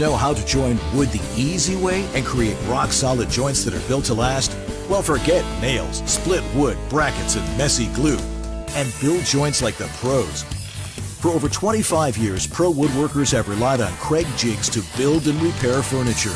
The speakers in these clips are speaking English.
know how to join wood the easy way and create rock-solid joints that are built to last? Well, forget nails, split wood, brackets, and messy glue, and build joints like the pros. For over 25 years, pro woodworkers have relied on Craig jigs to build and repair furniture.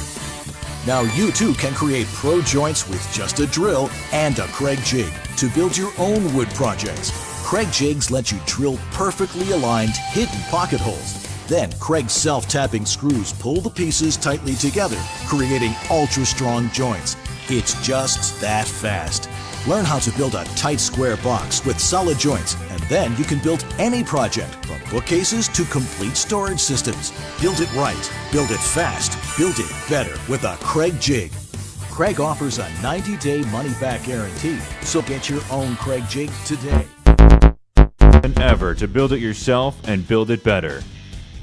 Now you too can create pro joints with just a drill and a Craig jig to build your own wood projects. Craig jigs let you drill perfectly aligned, hidden pocket holes. Then Craig's self-tapping screws pull the pieces tightly together, creating ultra-strong joints. It's just that fast. Learn how to build a tight square box with solid joints, and then you can build any project, from bookcases to complete storage systems. Build it right, build it fast, build it better with a Craig jig. Craig offers a 90-day money-back guarantee, so get your own Craig jig today. Than ever to build it yourself and build it better.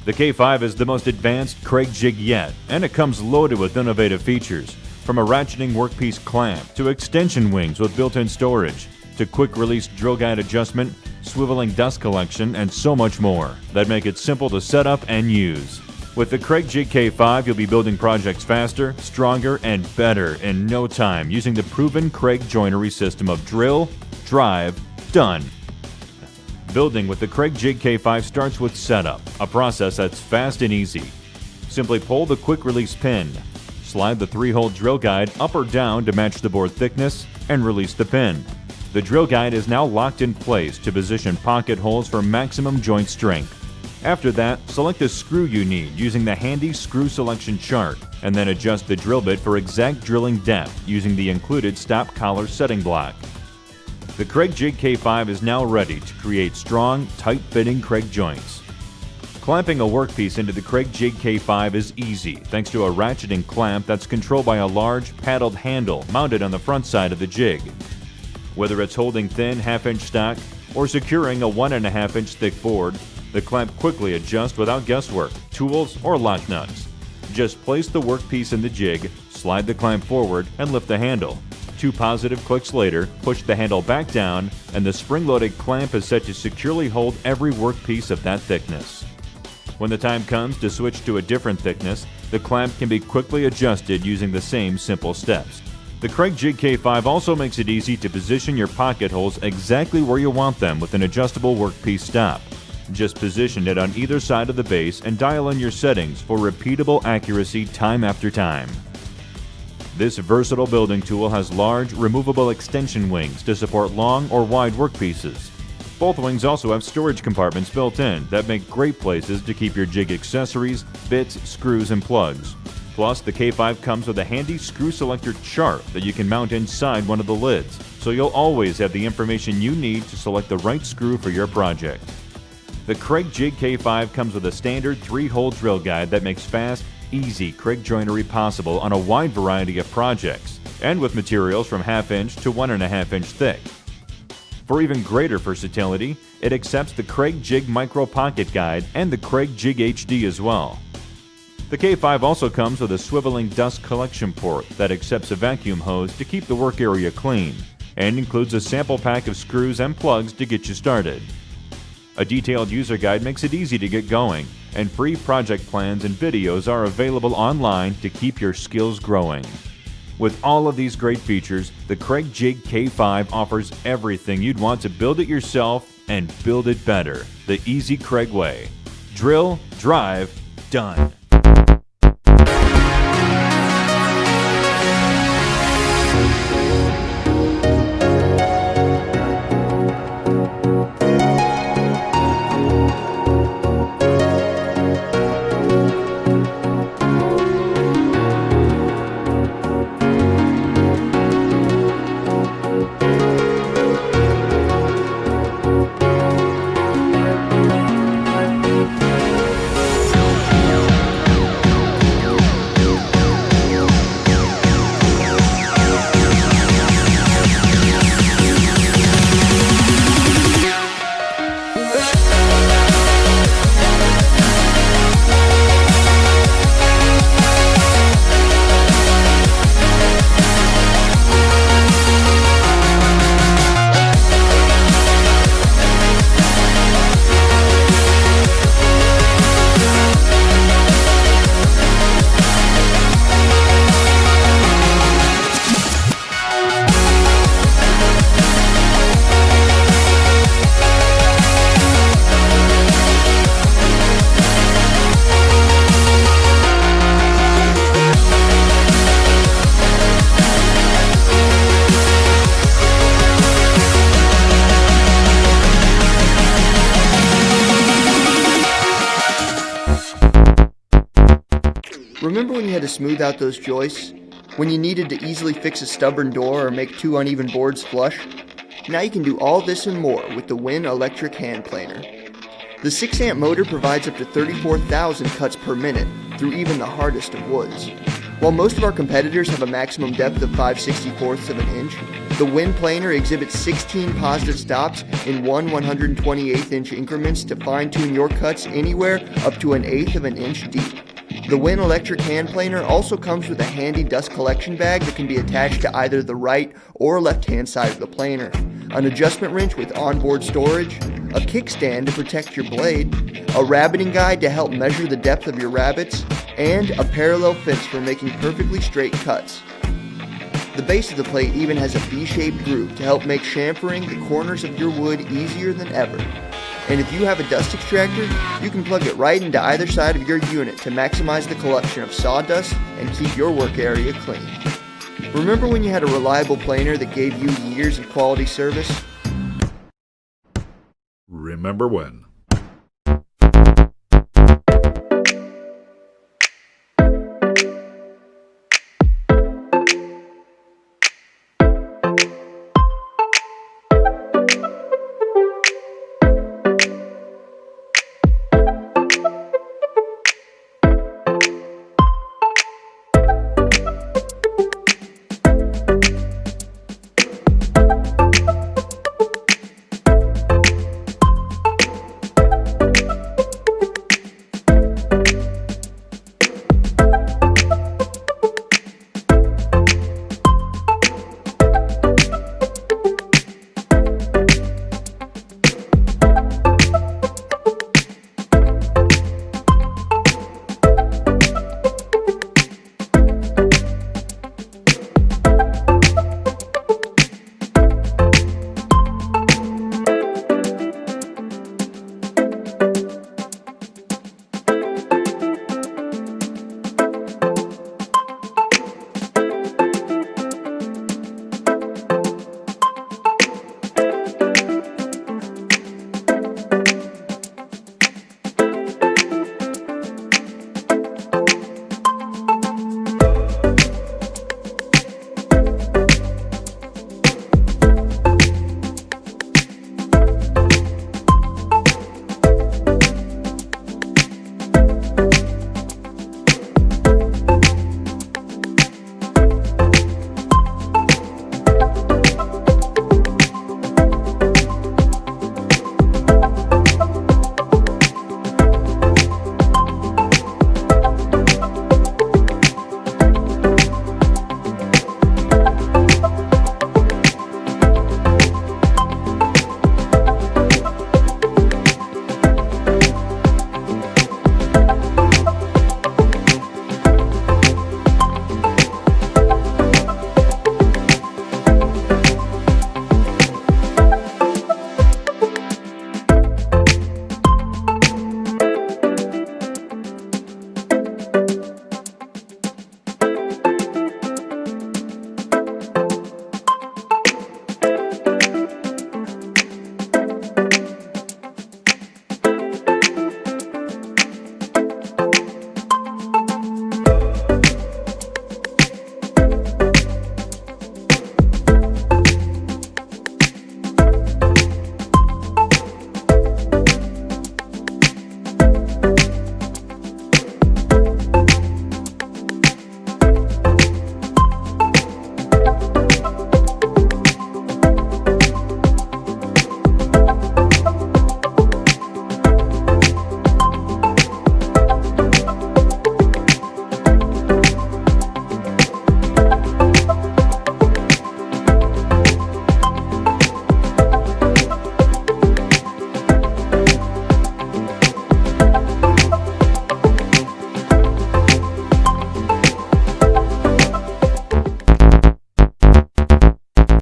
The K5 is the most advanced Craig jig yet, and it comes loaded with innovative features, from a ratcheting workpiece clamp to extension wings with built-in storage, to quick-release drill guide adjustment, swiveling dust collection, and so much more that make it simple to set up and use. With the Craig Jig K5, you'll be building projects faster, stronger, and better in no time using the proven Craig joinery system of drill, drive, done. Building with the Craig Jig K5 starts with setup, a process that's fast and easy. Simply pull the quick-release pin, slide the 3-hole drill guide up or down to match the board thickness, and release the pin. The drill guide is now locked in place to position pocket holes for maximum joint strength. After that, select the screw you need using the handy screw selection chart, and then adjust the drill bit for exact drilling depth using the included stop collar setting block. The Craig Jig K5 is now ready to create strong, tight-fitting Craig joints. Clamping a workpiece into the Craig Jig K5 is easy thanks to a ratcheting clamp that's controlled by a large, paddled handle mounted on the front side of the jig. Whether it's holding thin half-inch stock or securing a 1.5-inch thick board, the clamp quickly adjusts without guesswork, tools, or lock nuts. Just place the workpiece in the jig, slide the clamp forward, and lift the handle. 2 positive clicks later, push the handle back down, and the spring-loaded clamp is set to securely hold every workpiece of that thickness. When the time comes to switch to a different thickness, the clamp can be quickly adjusted using the same simple steps. The Craig Jig K5 also makes it easy to position your pocket holes exactly where you want them with an adjustable workpiece stop. Just position it on either side of the base and dial in your settings for repeatable accuracy time after time. This versatile building tool has large, removable extension wings to support long or wide workpieces. Both wings also have storage compartments built in that make great places to keep your jig accessories, bits, screws, and plugs. Plus, the K5 comes with a handy screw selector chart that you can mount inside one of the lids, so you'll always have the information you need to select the right screw for your project. The Craig Jig K5 comes with a standard 3-hole drill guide that makes fast, easy Craig joinery possible on a wide variety of projects, and with materials from 1/2-inch to 1.5-inch thick. For even greater versatility, it accepts the Craig Jig Micro Pocket Guide and the Craig Jig HD as well. The K5 also comes with a swiveling dust collection port that accepts a vacuum hose to keep the work area clean, and includes a sample pack of screws and plugs to get you started. A detailed user guide makes it easy to get going, and free project plans and videos are available online to keep your skills growing. With all of these great features, the Craig Jig K5 offers everything you'd want to build it yourself and build it better, the easy Craig way. Drill, drive, done. Remember when you had to smooth out those joists? When you needed to easily fix a stubborn door or make two uneven boards flush? Now you can do all this and more with the Win electric hand planer. The 6-amp motor provides up to 34,000 cuts per minute through even the hardest of woods. While most of our competitors have a maximum depth of 5/64 of an inch, the Win planer exhibits 16 positive stops in 1/128 inch increments to fine-tune your cuts anywhere up to 1/8 of an inch deep. The Win electric hand planer also comes with a handy dust collection bag that can be attached to either the right or left-hand side of the planer, an adjustment wrench with onboard storage, a kickstand to protect your blade, a rabbiting guide to help measure the depth of your rabbets, and a parallel fence for making perfectly straight cuts. The base of the plate even has a V-shaped groove to help make chamfering the corners of your wood easier than ever. And if you have a dust extractor, you can plug it right into either side of your unit to maximize the collection of sawdust and keep your work area clean. Remember when you had a reliable planer that gave you years of quality service? Remember when?